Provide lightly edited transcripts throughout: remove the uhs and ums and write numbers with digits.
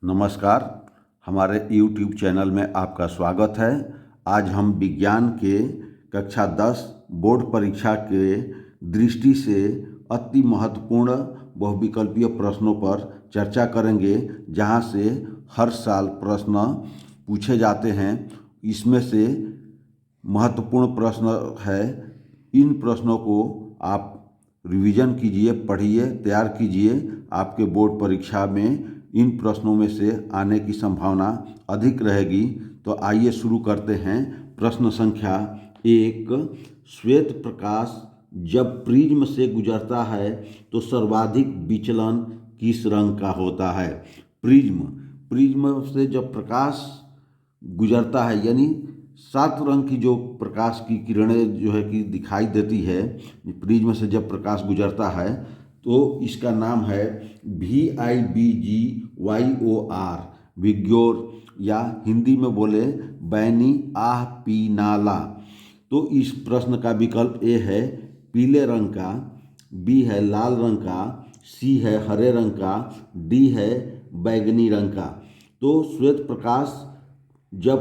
नमस्कार। हमारे YouTube channel में आपका स्वागत है। आज हम विज्ञान के कक्षा 10 बोर्ड परीक्षा के दृष्टि से अति महत्वपूर्ण बहुविकल्पीय प्रश्नों पर चर्चा करेंगे, जहां से हर साल प्रश्न पूछे जाते हैं। इसमें से महत्वपूर्ण प्रश्न है। इन प्रश्नों को आप रिवीजन कीजिए, पढ़िए, तैयार कीजिए। आपके बोर्ड परीक्षा में इन प्रश्नों में से आने की संभावना अधिक रहेगी। तो आइए शुरू करते हैं। प्रश्न संख्या 1। श्वेत प्रकाश जब प्रिज्म से गुजरता है तो सर्वाधिक विचलन किस रंग का होता है? प्रिज्म से जब प्रकाश गुजरता है, यानी 7 रंग की जो प्रकाश की किरणें जो है कि दिखाई देती है, प्रिज्म से जब प्रकाश गुजरता है तो इसका नाम है VIBGYOR, विग्योर, या हिंदी में बोले बैनी आह पीनाला। तो इस प्रश्न का विकल्प ए है पीले रंग का, बी है लाल रंग का, सी है हरे रंग का, डी है बैगनी रंग का। तो श्वेत प्रकाश जब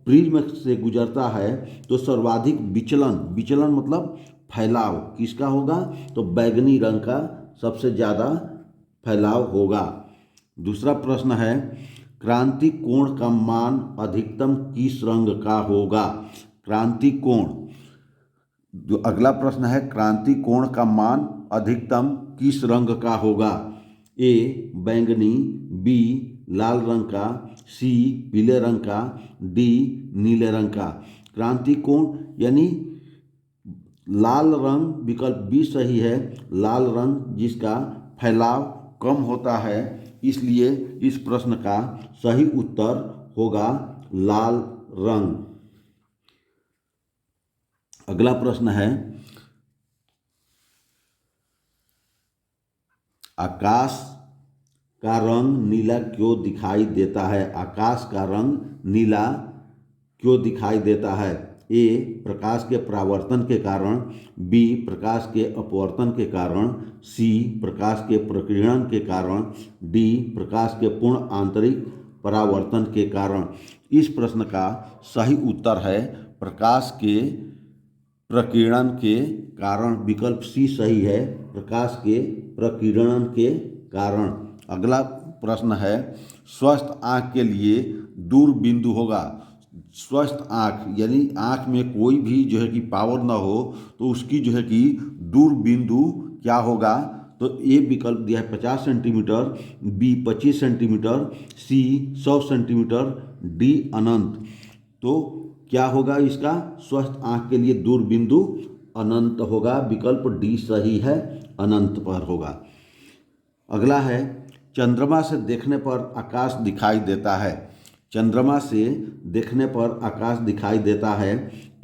प्रिज्म से गुजरता है तो सर्वाधिक विचलन मतलब फैलाव किसका होगा? तो बैगनी रंग का सबसे ज़्यादा फैलाव होगा। दूसरा प्रश्न है क्रांति कोण का मान अधिकतम किस रंग का होगा? क्रांति कोण, जो अगला प्रश्न है, क्रांति कोण का मान अधिकतम किस रंग का होगा? ए बैंगनी, बी लाल रंग का, सी पीले रंग का, डी नीले रंग का। क्रांति कोण यानी लाल रंग, विकल्प बी सही है। लाल रंग जिसका फैलाव कम होता है, इसलिए इस प्रश्न का सही उत्तर होगा लाल रंग। अगला प्रश्न है आकाश का रंग नीला क्यों दिखाई देता है? आकाश का रंग नीला क्यों दिखाई देता है? ए प्रकाश के परावर्तन के कारण, बी प्रकाश के अपवर्तन के कारण, सी प्रकाश के प्रकीर्णन के कारण, डी प्रकाश के पूर्ण आंतरिक परावर्तन के कारण। इस प्रश्न का सही उत्तर है प्रकाश के प्रकीर्णन के कारण। विकल्प सी सही है, प्रकाश के प्रकीर्णन के कारण। अगला प्रश्न है स्वस्थ आँख के लिए दूर बिंदु होगा। स्वस्थ आँख यानी आँख में कोई भी जो है कि पावर ना हो, तो उसकी जो है कि दूर बिंदु क्या होगा? तो ए विकल्प दिया है 50 सेंटीमीटर, बी 25 सेंटीमीटर, सी 100 सेंटीमीटर, डी अनंत। तो क्या होगा इसका? स्वस्थ आँख के लिए दूर बिंदु अनंत होगा। विकल्प डी सही है, अनंत पर होगा। अगला है चंद्रमा से देखने पर आकाश दिखाई देता है। चंद्रमा से देखने पर आकाश दिखाई देता है।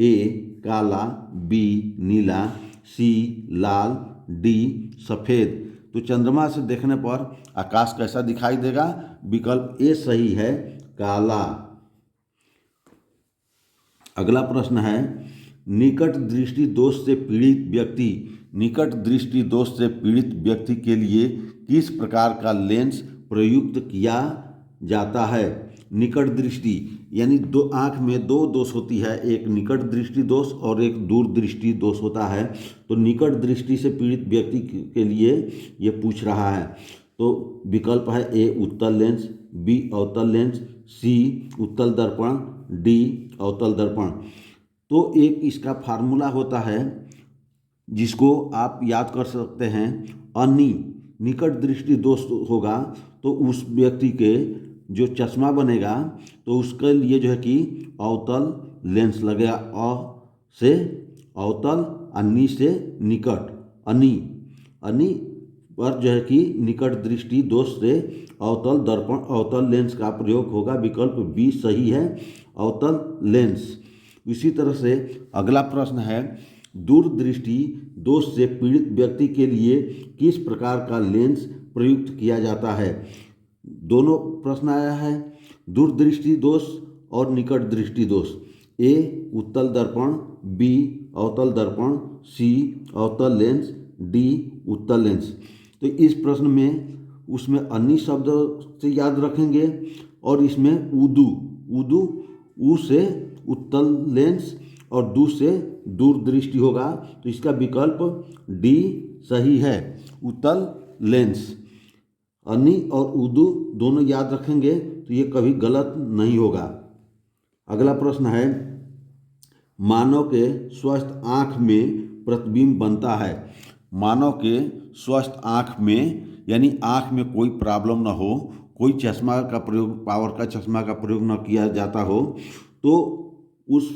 ए काला, बी नीला, सी लाल, डी सफ़ेद। तो चंद्रमा से देखने पर आकाश कैसा दिखाई देगा? विकल्प ए सही है, काला। अगला प्रश्न है निकट दृष्टि दोष से पीड़ित व्यक्ति के लिए किस प्रकार का लेंस प्रयुक्त किया जाता है? निकट दृष्टि यानी आँख में दो दोष होती है, एक निकट दृष्टि दोष और एक दूर दृष्टि दोष होता है। तो निकट दृष्टि से पीड़ित व्यक्ति के लिए ये पूछ रहा है। तो विकल्प है ए उत्तल लेंस, बी अवतल लेंस, सी उत्तल दर्पण, डी अवतल दर्पण। तो एक इसका फार्मूला होता है जिसको आप याद कर सकते हैं। निकट दृष्टि दोष होगा तो उस व्यक्ति के जो चश्मा बनेगा तो उसके लिए जो है कि अवतल लेंस लगेगा। अ से अवतल, अन्नी से निकट। अनि पर जो है कि निकट दृष्टि दोष से अवतल दर्पण, अवतल लेंस का प्रयोग होगा। विकल्प बी सही है, अवतल लेंस। इसी तरह से अगला प्रश्न है दूरदृष्टि दोष से पीड़ित व्यक्ति के लिए किस प्रकार का लेंस प्रयुक्त किया जाता है? दोनों प्रश्न आया है, दूरदृष्टि दोष और निकट दृष्टि दोष। ए उत्तल दर्पण, बी अवतल दर्पण, सी अवतल लेंस, डी उत्तल लेंस। तो इस प्रश्न में उसमें अन्य शब्द से याद रखेंगे, और इसमें उदू उदू ऊ से उत्तल लेंस और दू से दूरदृष्टि होगा, तो इसका विकल्प डी सही है, उत्तल लेंस। अनि और उदू दोनों याद रखेंगे तो ये कभी गलत नहीं होगा। अगला प्रश्न है, मानव के स्वस्थ आँख में प्रतिबिंब बनता है। मानव के स्वस्थ आँख में, यानी आँख में कोई प्रॉब्लम ना हो, कोई चश्मा का प्रयोग, पावर का चश्मा का प्रयोग न किया जाता हो, तो उस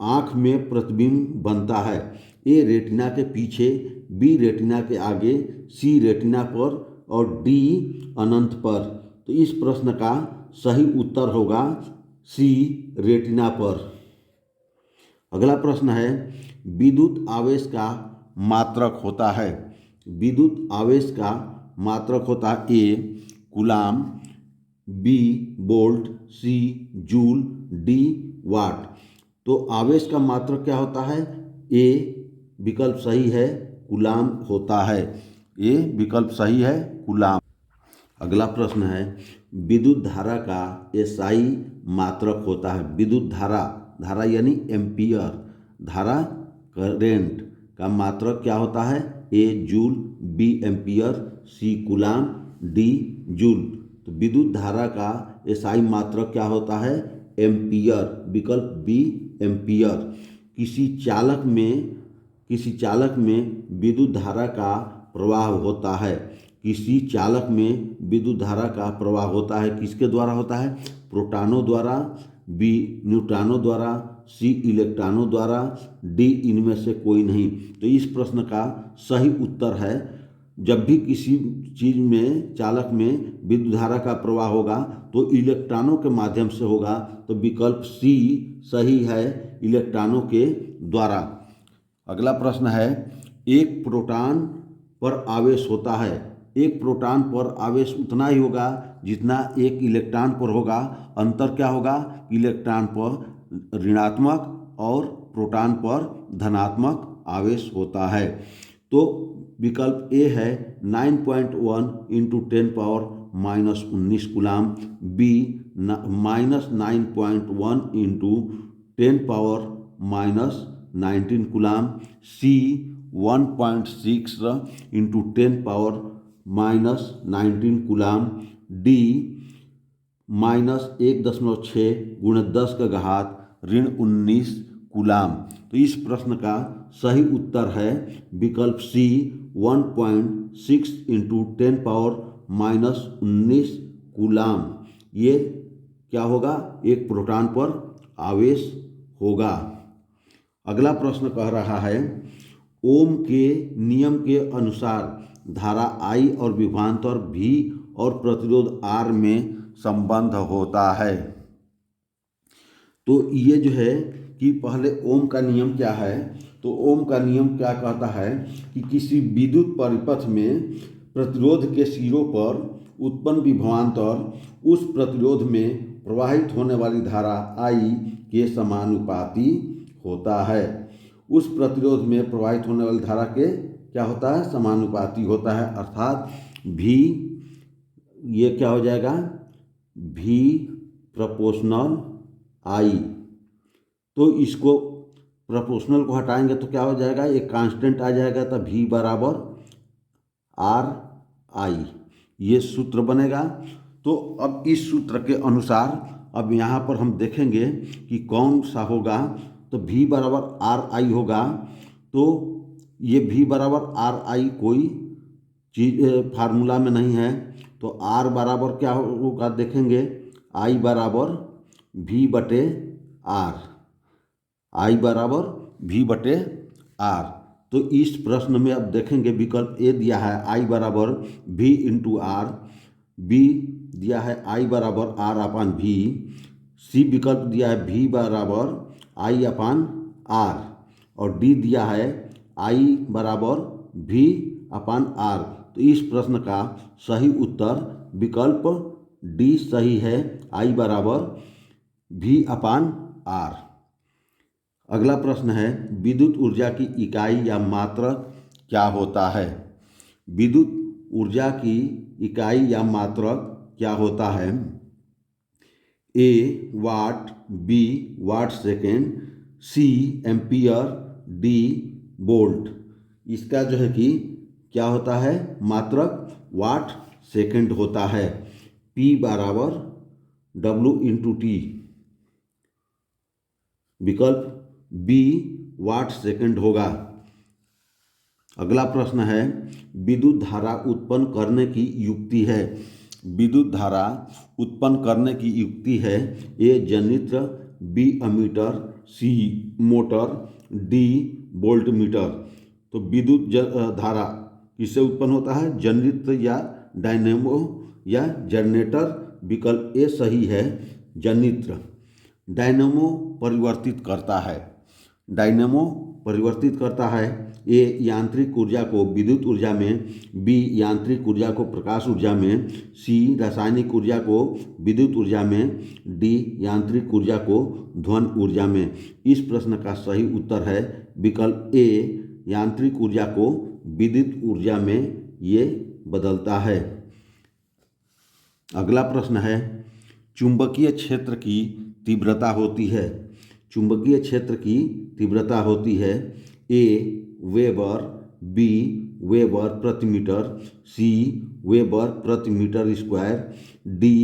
आँख में प्रतिबिंब बनता है। ए रेटिना के पीछे, बी रेटिना के आगे, सी रेटिना पर और डी अनंत पर। तो इस प्रश्न का सही उत्तर होगा सी रेटिना पर। अगला प्रश्न है, विद्युत आवेश का मात्रक होता है। विद्युत आवेश का मात्रक होता है ए कूलाम, बी वोल्ट, सी जूल, डी वाट। तो आवेश का मात्रक क्या होता है? ए विकल्प सही है, कूलाम होता है। ए विकल्प सही है, कूलाम। अगला प्रश्न है, विद्युत धारा का एसआई मात्रक होता है। विद्युत धारा, धारा यानी एम्पियर, धारा करेंट का मात्रक क्या होता है? ए जूल, बी एम्पियर, सी कूलाम, डी जूल। तो विद्युत धारा का एसआई मात्रक क्या होता है? एम्पियर, विकल्प बी एम्पियर। किसी चालक में विद्युत धारा का प्रवाह होता है। किसी चालक में विद्युत धारा का प्रवाह होता है, किसके द्वारा होता है? प्रोटॉनों द्वारा, बी न्यूट्रॉनों द्वारा, सी इलेक्ट्रॉनों द्वारा, डी इनमें से कोई नहीं। तो इस प्रश्न का सही उत्तर है, जब भी किसी चीज़ में, चालक में विद्युत धारा का प्रवाह होगा तो इलेक्ट्रॉनों के माध्यम से होगा। तो विकल्प सी सही है, इलेक्ट्रॉनों के द्वारा। अगला प्रश्न है, एक प्रोटॉन पर आवेश होता है। एक प्रोटॉन पर आवेश उतना ही होगा जितना एक इलेक्ट्रॉन पर होगा। अंतर क्या होगा? इलेक्ट्रॉन पर ऋणात्मक और प्रोटॉन पर धनात्मक आवेश होता है। तो विकल्प ए है 9.1 into 10⁻⁻19 coulomb, B -9.1 into 10⁻⁻19 coulomb, C 1.6 into 10⁻⁻19 coulomb, D -1.6 × 10⁻⁻19 coulomb. तो इस प्रश्न का सही उत्तर है विकल्प सी 1.6 इंटू 10⁻⁻19 कूलाम। ये क्या होगा? एक प्रोटॉन पर आवेश होगा। अगला प्रश्न कह रहा है, ओम के नियम के अनुसार धारा I और विभवांतर V और प्रतिरोध R में संबंध होता है। तो ये जो है कि पहले ओम का नियम क्या है? तो ओम का नियम क्या कहता है कि किसी विद्युत परिपथ में प्रतिरोध के सिरों पर उत्पन्न विभवांतर उस प्रतिरोध में प्रवाहित होने वाली धारा I के समानुपाती होता है। उस प्रतिरोध में प्रवाहित होने वाली धारा के क्या होता है? समानुपाती होता है। अर्थात V, ये क्या हो जाएगा? V proportional I। तो इसको प्रोपोर्शनल को हटाएंगे तो क्या हो जाएगा? एक कांस्टेंट आ जाएगा, तो V बराबर RI, ये सूत्र बनेगा। तो अब इस सूत्र के अनुसार अब यहाँ पर हम देखेंगे कि कौन सा होगा। तो V बराबर RI होगा। तो ये V बराबर RI कोई चीज़ फार्मूला में नहीं है। तो R बराबर क्या होगा देखेंगे, I बराबर V बटे R, I बराबर V बटे R। तो इस प्रश्न में अब देखेंगे विकल्प ए दिया है I बराबर V इंटू R, B दिया है I बराबर R अपान V, C विकल्प दिया है V बराबर I अपान R, और D दिया है I बराबर V अपान R। तो इस प्रश्न का सही उत्तर विकल्प D सही है, I बराबर V अपान R। अगला प्रश्न है, विद्युत ऊर्जा की इकाई या मात्रक क्या होता है? विद्युत ऊर्जा की इकाई या मात्रक क्या होता है? ए वाट, बी वाट सेकेंड, सी एम्पियर, डी वोल्ट। इसका जो है कि क्या होता है? मात्रक वाट सेकेंड होता है। P बराबर W/T। विकल्प बी वाट सेकेंड होगा। अगला प्रश्न है, विद्युत धारा उत्पन्न करने की युक्ति है। विद्युत धारा उत्पन्न करने की युक्ति है ए जनित्र, बी अमीटर, सी मोटर, डी वोल्टमीटर। तो विद्युत धारा किससे उत्पन्न होता है? जनित्र या डायनेमो या जनरेटर। विकल्प ए सही है, जनित्र। डायनेमो परिवर्तित करता है। डायनेमो परिवर्तित करता है। ए यांत्रिक ऊर्जा को विद्युत ऊर्जा में, बी यांत्रिक ऊर्जा को प्रकाश ऊर्जा में, सी रासायनिक ऊर्जा को विद्युत ऊर्जा में, डी यांत्रिक ऊर्जा को ध्वनि ऊर्जा में। इस प्रश्न का सही उत्तर है विकल्प ए, यांत्रिक ऊर्जा को विद्युत ऊर्जा में ये बदलता है। अगला प्रश्न है, चुंबकीय क्षेत्र की तीव्रता होती है। चुंबकीय क्षेत्र की तीव्रता होती है ए वेबर, बी वेबर प्रति मीटर, सी वेबर प्रति metre square, D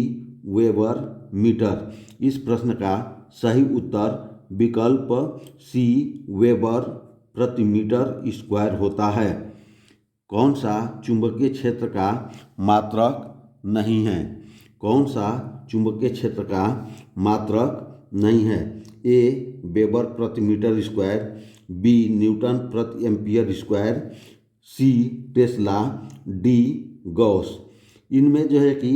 weber metre. इस प्रश्न का सही उत्तर विकल्प सी वेबर प्रति मीटर स्क्वायर होता है। कौन सा चुंबकीय क्षेत्र का मात्रक नहीं है? कौन सा चुंबकीय क्षेत्र का मात्रक नहीं है? ए वेबर प्रति मीटर स्क्वायर, बी न्यूटन प्रति एम्पियर स्क्वायर, सी टेस्ला, डी गॉस। इनमें जो है कि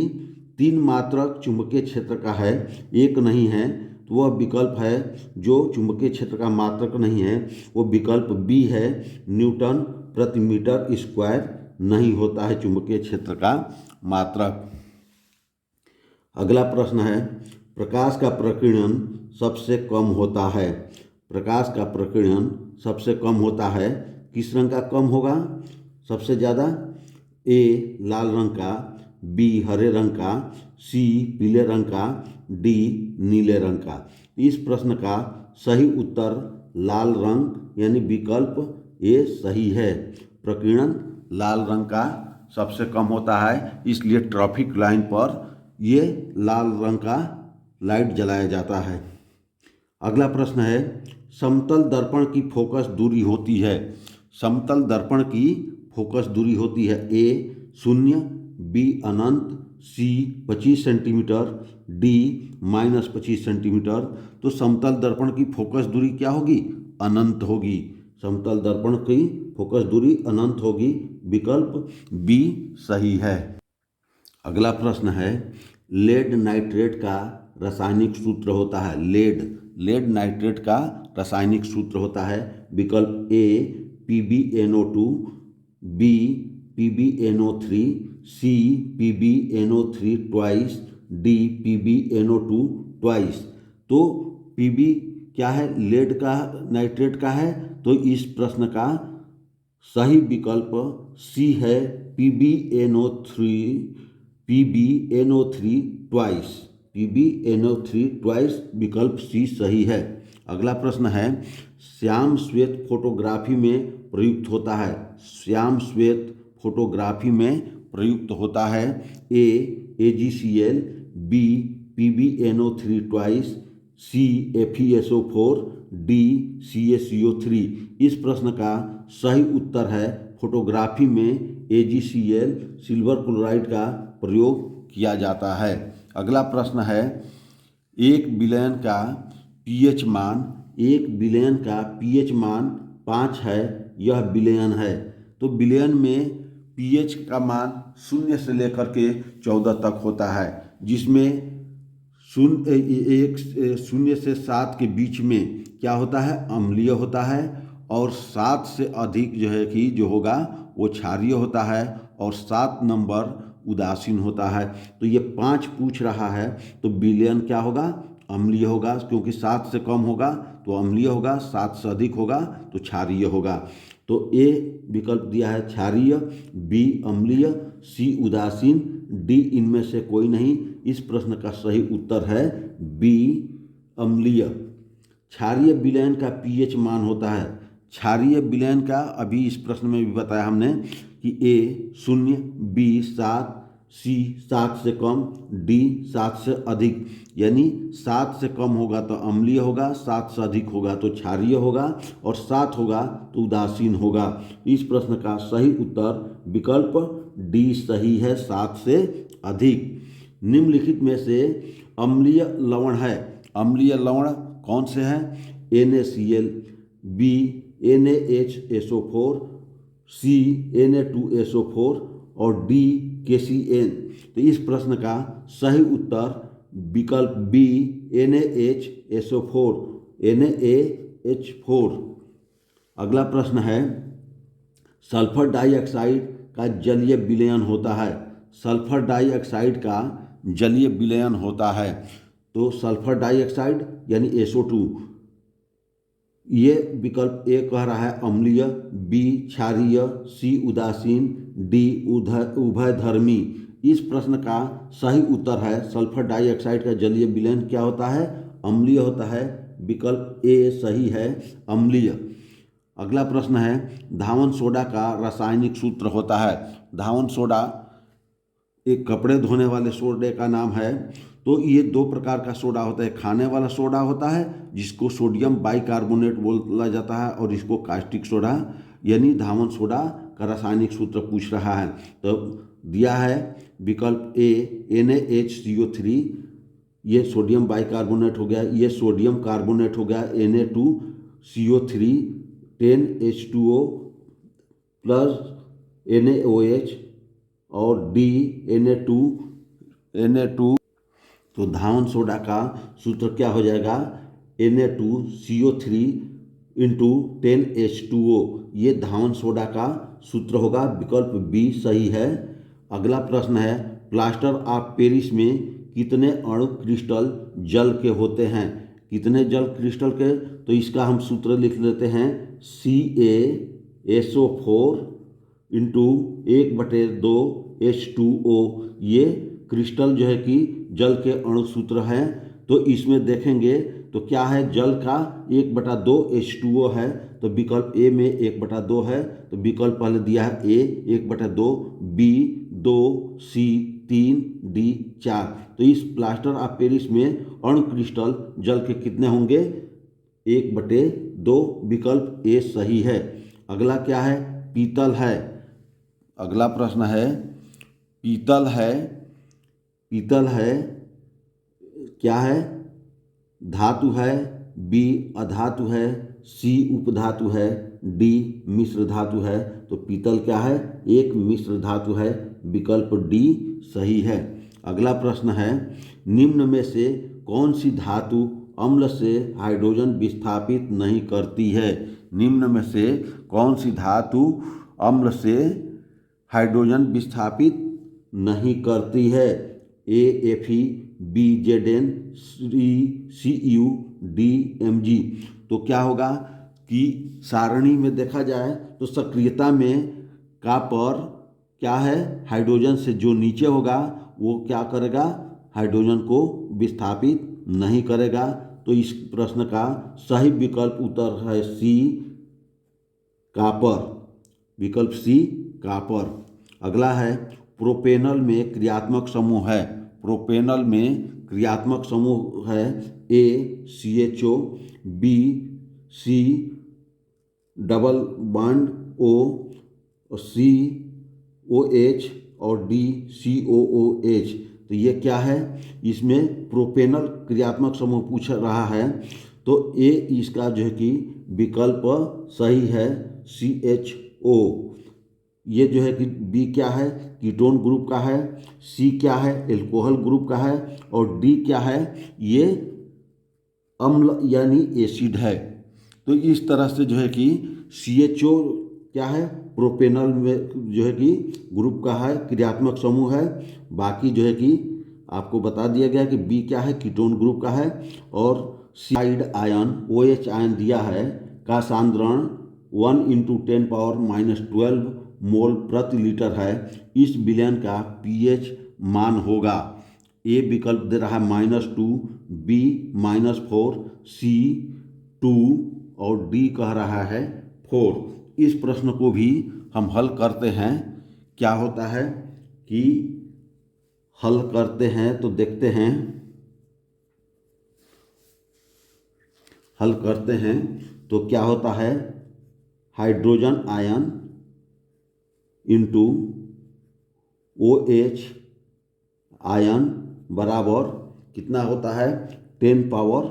3 मात्रक चुंबकीय क्षेत्र का है, एक नहीं है। तो वह विकल्प है जो चुंबकीय क्षेत्र का मात्रक नहीं है, वो विकल्प बी है, न्यूटन प्रति मीटर स्क्वायर नहीं होता है चुंबकीय क्षेत्र का मात्रक। अगला प्रश्न है, प्रकाश का प्रकीर्णन सबसे कम होता है। प्रकाश का प्रकीर्णन सबसे कम होता है, किस रंग का कम होगा सबसे ज़्यादा? ए लाल रंग का, बी हरे रंग का, सी पीले रंग का, डी नीले रंग का। इस प्रश्न का सही उत्तर लाल रंग यानी विकल्प ए सही है। प्रकीर्णन लाल रंग का सबसे कम होता है, इसलिए ट्रैफिक लाइन पर ये लाल रंग का लाइट जलाया जाता है। अगला प्रश्न है, समतल दर्पण की फोकस दूरी होती है। समतल दर्पण की फोकस दूरी होती है ए 0, बी अनंत, सी 25 सेंटीमीटर, डी -25 सेंटीमीटर। तो समतल दर्पण की फोकस दूरी क्या होगी? अनंत होगी। समतल दर्पण की फोकस दूरी अनंत होगी। विकल्प बी सही है। अगला प्रश्न है, लेड नाइट्रेट का रासायनिक सूत्र होता है। लेड नाइट्रेट का रासायनिक सूत्र होता है। विकल्प ए PbNO2, बी PbNO3, सी PbNO3 twice, D PbNO2 twice. तो Pb क्या है? लेड का नाइट्रेट का है। तो इस प्रश्न का सही विकल्प सी है, PbNO3 ट्वाइस। PbNO3 ट्वाइस विकल्प सी सही है। अगला प्रश्न है, श्याम श्वेत फोटोग्राफी में प्रयुक्त होता है। श्याम श्वेत फोटोग्राफी में प्रयुक्त होता है ए AgCl, बी PbNO3 ट्वाइस, सी FeSO4, डी CaCO3। इस प्रश्न का सही उत्तर है फोटोग्राफी में AgCl सिल्वर क्लोराइड का प्रयोग किया जाता है। अगला प्रश्न है, 1 बिलियन का pH मान 5 है, यह बिलियन है। तो बिलियन में pH का मान 0 से लेकर के 14 तक होता है, जिसमें 0 से 7 के बीच में क्या होता है? अम्लीय होता है, और 7 से अधिक जो है कि जो होगा वो क्षारीय होता है, और 7 नंबर उदासीन होता है। तो ये 5 पूछ रहा है, तो बिलियन क्या होगा? अम्लीय होगा, क्योंकि 7 से कम होगा तो अम्लीय होगा, 7 से अधिक होगा तो क्षारीय होगा। तो ए विकल्प दिया है क्षारीय, बी अम्लीय, सी उदासीन, डी इनमें से कोई नहीं। इस प्रश्न का सही उत्तर है बी अम्लीय। क्षारीय विलयन का पीएच मान होता है, क्षारीय विलयन का अभी इस प्रश्न में भी बताया हमने कि ए 0, बी 7, सी 7 से कम, डी 7 से अधिक। यानी 7 से कम होगा तो अम्लीय होगा, 7 से अधिक होगा तो क्षारीय होगा, और 7 होगा तो उदासीन होगा। इस प्रश्न का सही उत्तर विकल्प डी सही है, 7 से अधिक। निम्नलिखित में से अम्लीय लवण है, अम्लीय लवण कौन से हैं? NaCl, बी NaHSO4, सी Na2SO4 और डी KCN। तो इस प्रश्न का सही उत्तर विकल्प बी NaHSO4, NaH4। अगला प्रश्न है सल्फर डाइऑक्साइड का जलीय विलयन होता है, सल्फर डाइऑक्साइड का जलीय विलयन होता है। तो सल्फर डाइऑक्साइड यानी SO2, ये विकल्प ए कह रहा है अम्लीय, बी क्षारीय, सी उदासीन, डी उभयधर्मी। इस प्रश्न का सही उत्तर है सल्फर डाइऑक्साइड का जलीय विलयन क्या होता है? अम्लीय होता है। विकल्प ए सही है, अम्लीय। अगला प्रश्न है धावन सोडा का रासायनिक सूत्र होता है, धावन सोडा एक कपड़े धोने वाले सोडे का नाम है। तो ये दो प्रकार का सोडा होता है, खाने वाला सोडा होता है जिसको सोडियम बाइकार्बोनेट बोला जाता है, और इसको कास्टिक सोडा यानी धावन सोडा का रासायनिक सूत्र पूछ रहा है। तो दिया है विकल्प ए NaHCO3, ये सोडियम बाइकार्बोनेट हो गया, ये सोडियम कार्बोनेट हो गया Na2CO3, 10H2O प्लस NaOH और डी Na2। तो धावन सोडा का सूत्र क्या हो जाएगा? Na2CO3 इंटू 10H2O, ये धावन सोडा का सूत्र होगा। विकल्प बी सही है। अगला प्रश्न है प्लास्टर ऑफ पेरिस में कितने अणु क्रिस्टल जल के होते हैं? कितने जल क्रिस्टल के? तो इसका हम सूत्र लिख लेते हैं CaSO4 इंटू 1/2 H2O। ये क्रिस्टल जो है कि जल के अणु सूत्र हैं। तो इसमें देखेंगे तो क्या है, जल का 1/2 H2O है, तो विकल्प ए में 1/2 है। तो विकल्प पहले दिया है ए 1/2, बी 2, सी 3, डी 4। तो इस प्लास्टर ऑफ पेरिस में अणु क्रिस्टल जल के कितने होंगे? 1/2। विकल्प ए सही है। अगला क्या है? पीतल है। अगला प्रश्न है पीतल है, पीतल है क्या है? धातु है, बी अधातु है, सी उपधातु है, डी मिश्र धातु है। तो पीतल क्या है? एक मिश्र धातु है। विकल्प डी सही है। अगला प्रश्न है निम्न में से कौन सी धातु अम्ल से हाइड्रोजन विस्थापित नहीं करती है? निम्न में से कौन सी धातु अम्ल से हाइड्रोजन विस्थापित नहीं करती है? ए Fe, बी Zn, सी Cu, डी Mg। तो क्या होगा कि सारणी में देखा जाए तो सक्रियता में कॉपर क्या है? हाइड्रोजन से जो नीचे होगा वो क्या करेगा? हाइड्रोजन को विस्थापित नहीं करेगा। तो इस प्रश्न का सही विकल्प उत्तर है सी कॉपर, विकल्प सी कॉपर। अगला है प्रोपेनल में क्रियात्मक समूह है, प्रोपेनल में क्रियात्मक समूह है A CHO, B C double bond O, C OH और डी COOH। तो ये क्या है? इसमें प्रोपेनल क्रियात्मक समूह पूछ रहा है। तो ए इसका जो है कि विकल्प सही है CHO। ये जो है कि बी क्या है? कीटोन ग्रुप का है, सी क्या है? एल्कोहल ग्रुप का है, और डी क्या है? ये अम्ल यानी एसिड है। तो इस तरह से जो है कि CHO क्या है? प्रोपेनल में जो है कि ग्रुप का है, क्रियात्मक समूह है। बाकी जो है कि आपको बता दिया गया कि बी क्या है? कीटोन ग्रुप का है। और साइड आयन OH आयन दिया है का सांद्रण 1 × 10⁻⁻12 मोल प्रति लीटर है, इस विलयन का pH मान होगा। ए विकल्प दे रहा है -2, बी -4, सी 2 और डी कह रहा है 4। इस प्रश्न को भी हम हल करते हैं। क्या होता है कि हल करते हैं तो देखते हैं, हल करते हैं तो क्या होता है, hydrogen ion into OH ion बराबर कितना होता है 10 पावर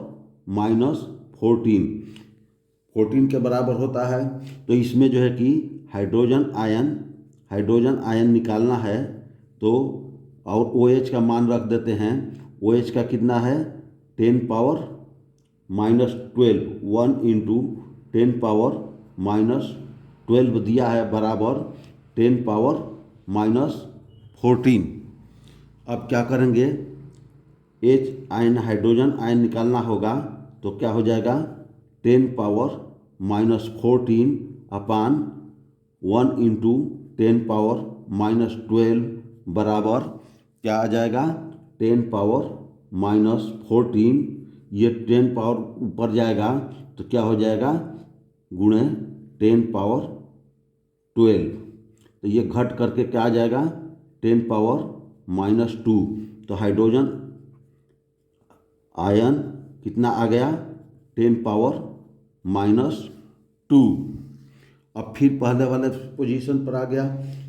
-14 के बराबर होता है। तो इसमें जो है कि हाइड्रोजन आयन निकालना है तो और OH का मान रख देते हैं। OH का कितना है 10 पावर -12, 1 इंटू 10 पावर -12 दिया है बराबर 10 पावर -14। अब क्या करेंगे, H आयन हाइड्रोजन आयन निकालना होगा तो क्या हो जाएगा 10 पावर -14 अपान 1 इंटू 10 पावर -12 बराबर क्या आ जाएगा 10 पावर -14। ये 10 पावर ऊपर जाएगा तो क्या हो जाएगा गुणे 10 पावर 12, तो ये घट करके क्या आ जाएगा 10 पावर -2। तो हाइड्रोजन आयन कितना आ गया 10 पावर -2। अब फिर पहले वाले पोजीशन पर आ गया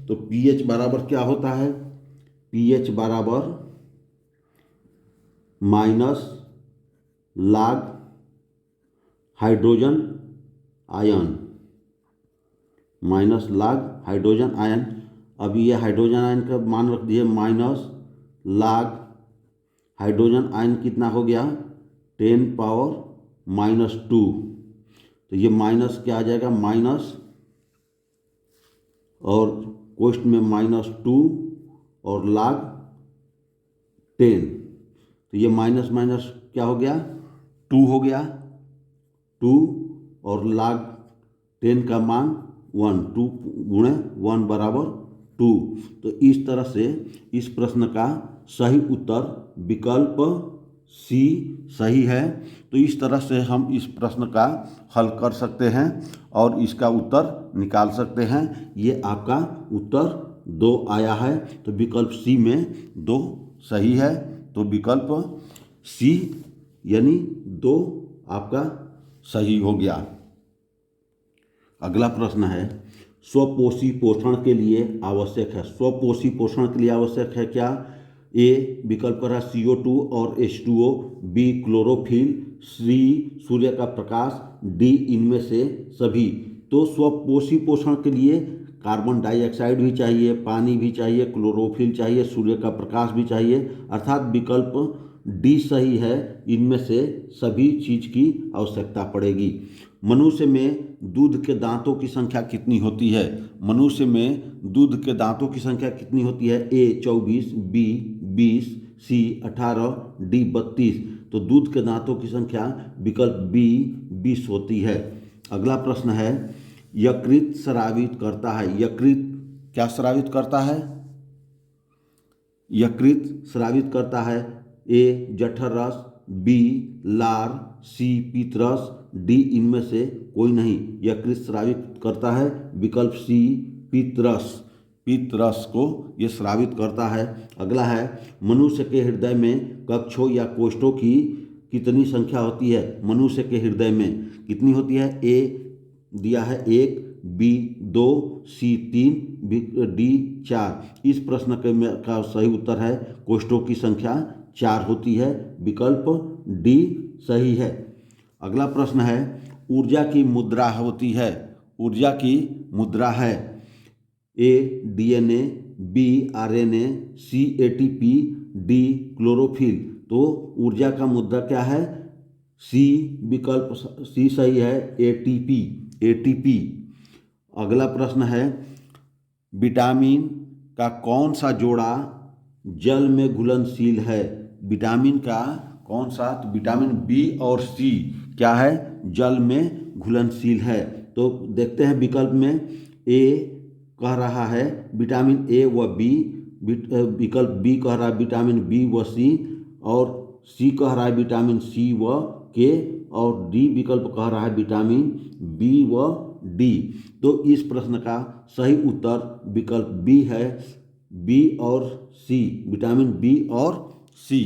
तो pH बराबर क्या होता है, pH बराबर -log hydrogen ion, -log hydrogen ion. अभी ये हाइड्रोजन आयन का मान रख दिए -log हाइड्रोजन आयन कितना हो गया 10 पावर -2। तो ये माइनस क्या आ जाएगा माइनस और कोष्ट में -2 और log 10, तो ये माइनस माइनस क्या हो गया 2 हो गया, 2 और log 10 का मान 1, 2 गुणे 1 बराबर 2। तो इस तरह से इस प्रश्न का सही उत्तर विकल्प सी सही है। तो इस तरह से हम इस प्रश्न का हल कर सकते हैं और इसका उत्तर निकाल सकते हैं। ये आपका उत्तर 2 आया है, तो विकल्प सी में 2 सही है। तो विकल्प सी यानी 2 आपका सही हो गया। अगला प्रश्न है स्वपोषी पोषण के लिए आवश्यक है। स्वपोषी पोषण के लिए आवश्यक है क्या, ए विकल्प का CO2 और H2O, बी क्लोरोफिल, सी सूर्य का प्रकाश, डी इनमें से सभी। तो स्वपोषी पोषण के लिए कार्बन डाइऑक्साइड भी चाहिए, पानी भी चाहिए, क्लोरोफिल चाहिए, सूर्य का प्रकाश भी चाहिए, अर्थात विकल्प डी सही है। इनमें से सभी चीज की आवश्यकता पड़ेगी। मनुष्य में दूध के दांतों की संख्या कितनी होती है, मनुष्य में दूध के दांतों की संख्या कितनी होती है, ए 24, बी 20, सी 18, डी 32। तो दूध के दांतों की संख्या विकल्प बी 20 होती है। अगला प्रश्न है यकृत स्रावित करता है। यकृत क्या स्रावित करता है, यकृत स्रावित करता है ए जठर रस, बी लार, सी पीतरस, डी इनमें से कोई नहीं। यकृत स्रावित करता है विकल्प सी पीतरस, पीतरस को ये स्रावित करता है। अगला है मनुष्य के हृदय में कक्षों या कोष्ठों की कितनी संख्या होती है। मनुष्य के हृदय में कितनी होती है, ए दिया है 1, बी 2, सी 3, डी 4। इस प्रश्न का सही उत्तर है कोष्ठों की संख्या 4 होती है, विकल्प डी सही है। अगला प्रश्न है ऊर्जा की मुद्रा होती है। ऊर्जा की मुद्रा है ए DNA, बी RNA, सी ATP, डी क्लोरोफिल। तो ऊर्जा का मुद्रा क्या है, सी विकल्प सी सही है ATP। अगला प्रश्न है विटामिन का कौन सा जोड़ा जल में घुलनशील है। विटामिन का कौन सा, तो विटामिन बी और सी क्या है जल में घुलनशील है। तो देखते हैं विकल्प में ए कह रहा है विटामिन ए व बी, विकल्प बी कह रहा है विटामिन बी व सी, और सी कह रहा है विटामिन सी व के, और डी विकल्प कह रहा है विटामिन बी व डी। तो इस प्रश्न का सही उत्तर विकल्प बी है, बी और सी, विटामिन बी और सी।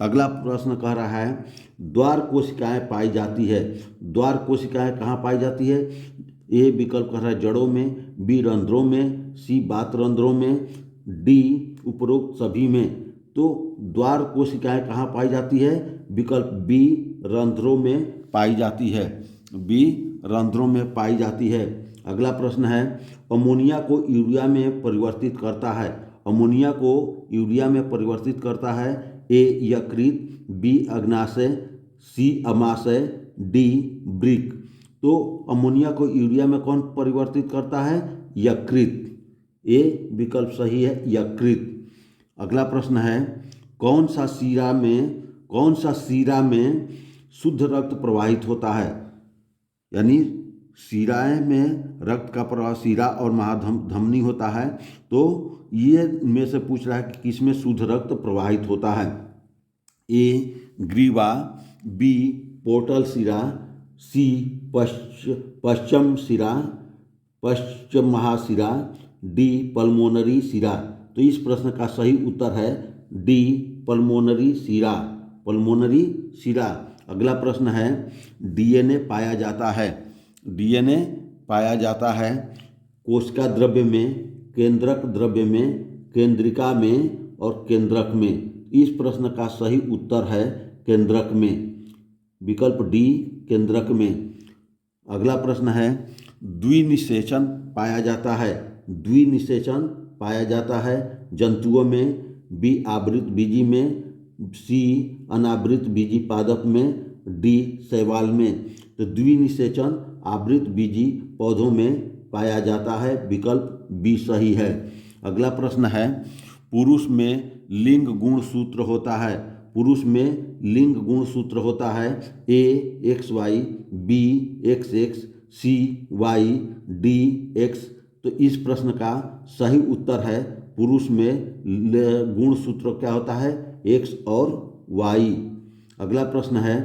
अगला प्रश्न कह रहा है द्वार कोशिकाएं पाई जाती है। द्वार कोशिकाएं कहाँ पाई जाती है? ए विकल्प कह रहा है जड़ों में, बी रंध्रों में, सी बात रंध्रों में, डी उपरोक्त सभी में। तो द्वार कोशिकाएं कहाँ पाई जाती है? विकल्प बी रंध्रों में पाई जाती है, बी रंध्रों में पाई जाती है। अगला प्रश्न है अमोनिया को यूरिया में परिवर्तित करता है। अमोनिया को यूरिया में परिवर्तित करता है ए यकृत, बी अग्नाशय, सी अमाशय, डी ब्रिक। तो अमोनिया को यूरिया में कौन परिवर्तित करता है? यकृत। ए विकल्प सही है, यकृत। अगला प्रश्न है कौन सा सीरा में शुद्ध रक्त प्रवाहित होता है? यानी शिराएं में रक्त का प्रवाह शिरा और महाधमनी होता है। तो ये में से पूछ रहा है कि किसमें शुद्ध रक्त प्रवाहित होता है? ए ग्रीवा, बी पोर्टल शिरा, सी पश्चिम शिरा, पश्चिम महाशिरा, डी पल्मोनरी शिरा। तो इस प्रश्न का सही उत्तर है डी पल्मोनरी शिरा, पल्मोनरी शिरा। अगला प्रश्न है डीएनए पाया जाता है। डीएनए पाया जाता है कोशिका द्रव्य में, केंद्रक द्रव्य में, केंद्रिका में और केंद्रक में। इस प्रश्न का सही उत्तर है केंद्रक में, विकल्प डी केंद्रक में। अगला प्रश्न है द्विनिषेचन पाया जाता है। द्विनिषेचन पाया जाता है जंतुओं में, बी आवृत बीजी में, सी अनावृत बीजी पादप में, डी शैवाल में। तो द्विनिषेचन आवृत बीजी पौधों में पाया जाता है, विकल्प बी सही है। अगला प्रश्न है पुरुष में लिंग गुण सूत्र होता है। पुरुष में लिंग गुण सूत्र होता है A X Y, B X X, C Y, D X. तो इस प्रश्न का सही उत्तर है पुरुष में गुण सूत्र क्या होता है? एक्स और वाई। अगला प्रश्न है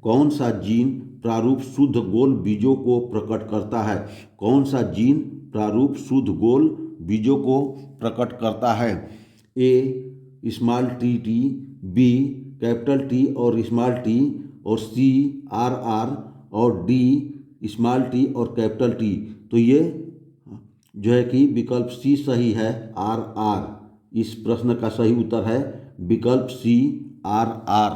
कौन सा जीन प्रारूप शुद्ध गोल बीजों को प्रकट करता है? कौन सा जीन प्रारूप शुद्ध गोल बीजों को प्रकट करता है? A small T T, B capital T और स्मॉल टी, और सी आर आर, और डी स्मॉल टी और कैपिटल टी। तो ये जो है कि विकल्प सी सही है, आर आर। इस प्रश्न का सही उत्तर है विकल्प सी आर आर।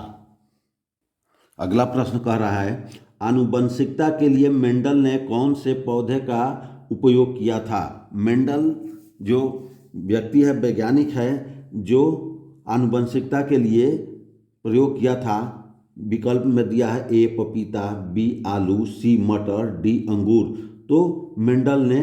अगला प्रश्न कह रहा है आनुवंशिकता के लिए मेंडल ने कौन से पौधे का उपयोग किया था? मेंडल जो व्यक्ति है, वैज्ञानिक है, जो आनुवंशिकता के लिए प्रयोग किया था, विकल्प में दिया है ए पपीता, बी आलू, सी मटर, डी अंगूर। तो मेंडल ने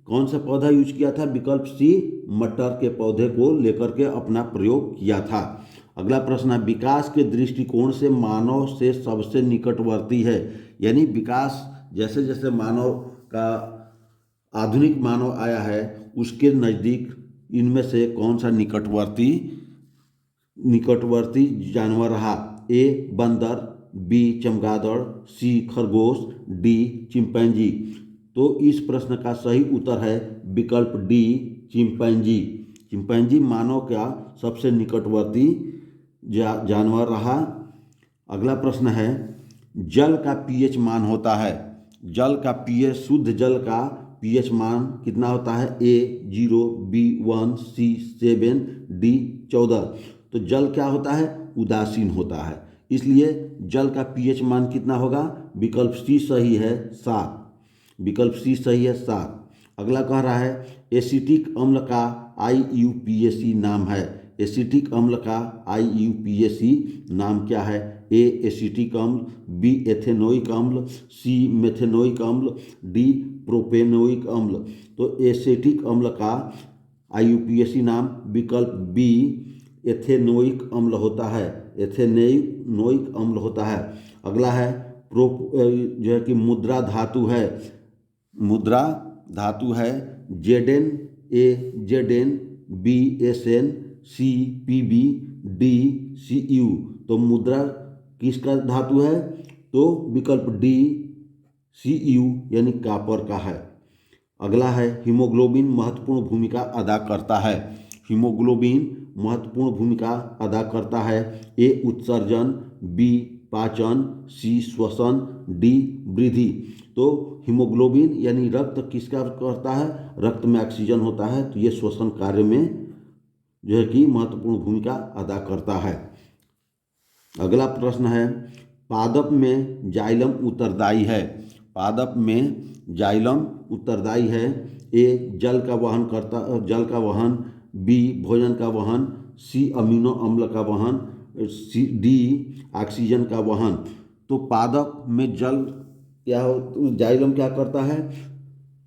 कौन सा पौधा यूज किया था? विकल्प सी मटर के पौधे को लेकर के अपना प्रयोग किया था। अगला प्रश्न है विकास के दृष्टिकोण से मानव से सबसे निकटवर्ती है। यानी विकास जैसे जैसे मानव का आधुनिक मानव आया है उसके नज़दीक इनमें से कौन सा निकटवर्ती जानवर रहा? ए बंदर, बी चमगादड़, सी खरगोश, डी चिंपैंजी। तो इस प्रश्न का सही उत्तर है विकल्प डी चिंपैंजी। चिंपैंजी मानव का सबसे निकटवर्ती जानवर रहा। अगला प्रश्न है जल का पीएच मान होता है। जल का पीएच, शुद्ध जल का पीएच मान कितना होता है? ए 0, बी 1, सी 7, डी 14। तो जल क्या होता है? उदासीन होता है, इसलिए जल का पीएच मान कितना होगा? विकल्प सी सही है, 7। विकल्प सी सही है, 7। अगला कह रहा है एसिटिक अम्ल का IUPAC नाम है। एसिटिक अम्ल का IUPAC नाम क्या है? ए एसिटिक अम्ल, बी एथेनोइक अम्ल, सी मेथेनोइक अम्ल, डी प्रोपेनोइक अम्ल। तो एसिटिक अम्ल का IUPAC नाम विकल्प बी एथेनोइक अम्ल होता है, एथेनोइक अम्ल होता है। अगला है जो है कि मुद्रा धातु है। मुद्रा धातु है जेडेन ए Zn, बी Sn, सी Pb, डी Cu। तो मुद्रा किसका धातु है? तो विकल्प डी Cu यानी कॉपर का है। अगला है हीमोग्लोबिन महत्वपूर्ण भूमिका अदा करता है। हीमोग्लोबिन महत्वपूर्ण भूमिका अदा करता है। ए उत्सर्जन, बी पाचन, सी श्वसन, डी वृद्धि। तो हीमोग्लोबिन यानी रक्त किसका करता है? रक्त में ऑक्सीजन होता है, तो ये श्वसन कार्य में जो है कि महत्वपूर्ण भूमिका अदा करता है। अगला प्रश्न है पादप में जाइलम उत्तरदायी है। पादप में जाइलम उत्तरदायी है। ए जल का वहन, बी भोजन का वहन, सी अमीनो अम्ल का वहन, सी डी ऑक्सीजन का वहन। तो पादप में जाइलम क्या करता है?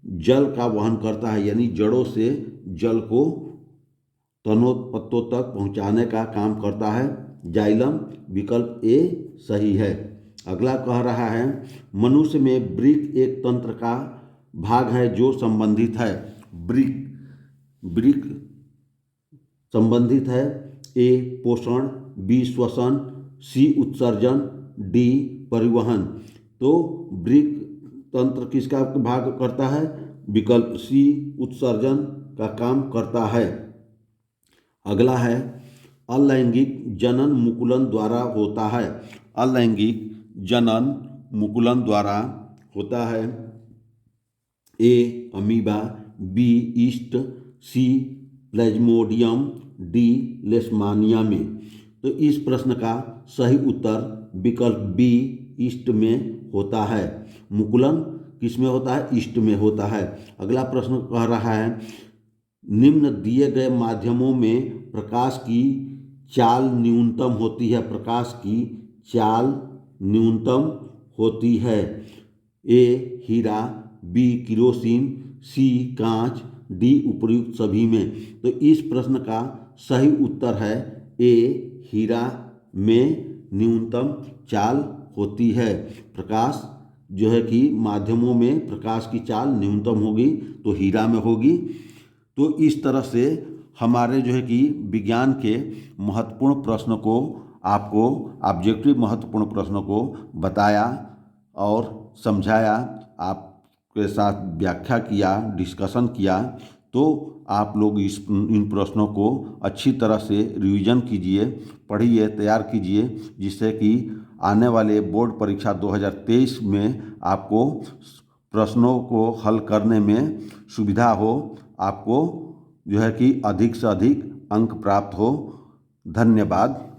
जल का वहन करता है, यानी जड़ों से जल को तनों पत्तों तक पहुंचाने का काम करता है जाइलम। विकल्प ए सही है। अगला कह रहा है मनुष्य में वृक्क एक तंत्र का भाग है जो संबंधित है। वृक्क संबंधित है। ए पोषण, बी श्वसन, सी उत्सर्जन, डी परिवहन। तो वृक्क तंत्र किसका भाग करता है? विकल्प सी उत्सर्जन का काम करता है। अगला है अलैंगिक जनन मुकुलन द्वारा होता है। अलैंगिक जनन मुकुलन द्वारा होता है। ए अमीबा, बी ईस्ट, सी प्लेज्मोडियम, डी लेशमानिया में। तो इस प्रश्न का सही उत्तर विकल्प बी ईस्ट में होता है। मुकुलन किस में होता है? ईस्ट में होता है। अगला प्रश्न कह रहा है निम्न दिए गए माध्यमों में प्रकाश की चाल न्यूनतम होती है। प्रकाश की चाल न्यूनतम होती है। ए हीरा, बी किरोसिन, सी कांच, डी उपर्युक्त सभी में। तो इस प्रश्न का सही उत्तर है ए हीरा में न्यूनतम चाल होती है। प्रकाश जो है कि माध्यमों में प्रकाश की चाल न्यूनतम होगी तो हीरा में होगी। तो इस तरह से हमारे जो है कि विज्ञान के महत्वपूर्ण प्रश्न को आपको ऑब्जेक्टिव महत्वपूर्ण प्रश्नों को बताया और समझाया, आपके साथ व्याख्या किया, डिस्कशन किया। तो आप लोग इन प्रश्नों को अच्छी तरह से रिवीजन कीजिए, पढ़िए, तैयार कीजिए, जिससे कि आने वाले बोर्ड परीक्षा 2023 में आपको प्रश्नों को हल करने में सुविधा हो, आपको जो है कि अधिक से अधिक अंक प्राप्त हो। धन्यवाद।